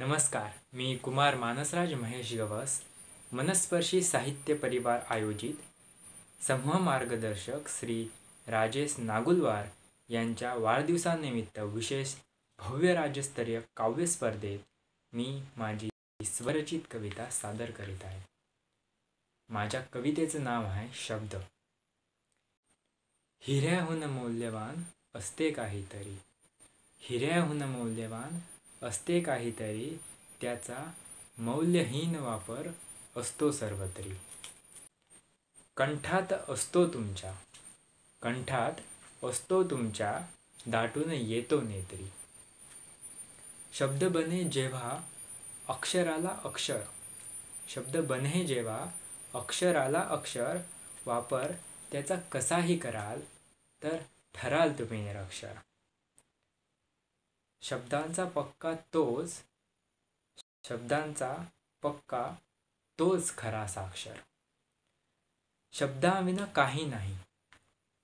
नमस्कार, मी कुमार मानसराज महेश गवस, मनस्पर्शी साहित्य परिवार आयोजित समूह मार्गदर्शक श्री राजेश नागुलवार यांच्या वाढदिवसानिमित्त विशेष भव्य राज्यस्तरीय काव्य स्पर्धेत मी माझी स्वरचित कविता सादर करीत आहे. माझ्या कवितेचं नाव आहे शब्द. हिऱ्याहून मौल्यवान असते काहीतरी, हिऱ्याहून मौल्यवान असते काहीतरी, त्याचा मौल्यहीन वापर असतो सर्वत्री. कंठात असतो तुमच्या, कंठात असतो तुमच्या, दाटून येतो नेत्री. शब्द बने जेव्हा अक्षराला अक्षर, शब्द बने जेव्हा अक्षराला अक्षर, वापर त्याचा कसाही कराल तर ठराल तुम्ही निरक्षर. शब्दांचा पक्का तोच, शब्दांचा पक्का तोच खरा साक्षर. शब्दाविना काही नाही,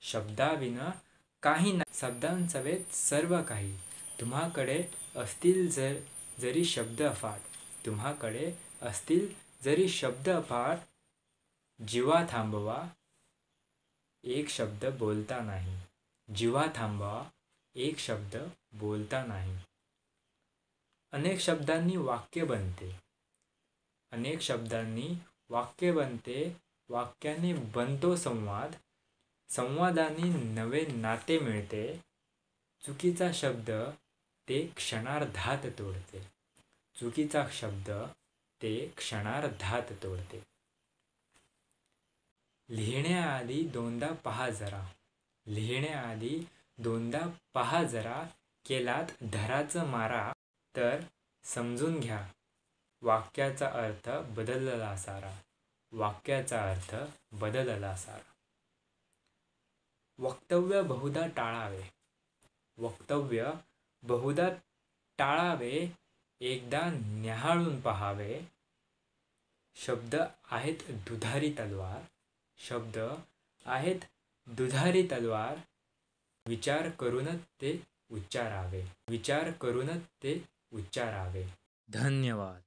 शब्दाविना काही नाही, शब्दांसवेत सर्व काही. तुम्हाकडे असतील जरी शब्द अफाट, तुम्हाकडे असतील जरी शब्द अफाट, जीवा थांबवा एक शब्द बोलता नाही, जीवा थांबवा एक शब्द बोलता नाही. अनेक शब्दांनी वाक्य बनते, अनेक शब्दांनी वाक्य बनते, वाक्याने बनतो संवाद, संवादाने नवे नाते मिळते. चुकीचा शब्द ते क्षणार्धात तोडते, चुकीचा शब्द ते क्षणार्धात तोडते. लिहिण्याआधी दोनदा पहा जरा, लिहिण्याआधी दोनदा पहा जरा, केलात धराचं मारा तर समजून घ्या वाक्याचा अर्थ बदलला सारा, वाक्याचा अर्थ बदलला सारा. वक्तव्य बहुधा टाळावे, वक्तव्य बहुधा टाळावे, एकदा न्याहाळून पहावे. शब्द आहेत दुधारी तलवार, शब्द आहेत दुधारी तलवार, विचार करूनच ते उच्चारावे, विचार करूनच ते उच्चारावे. धन्यवाद.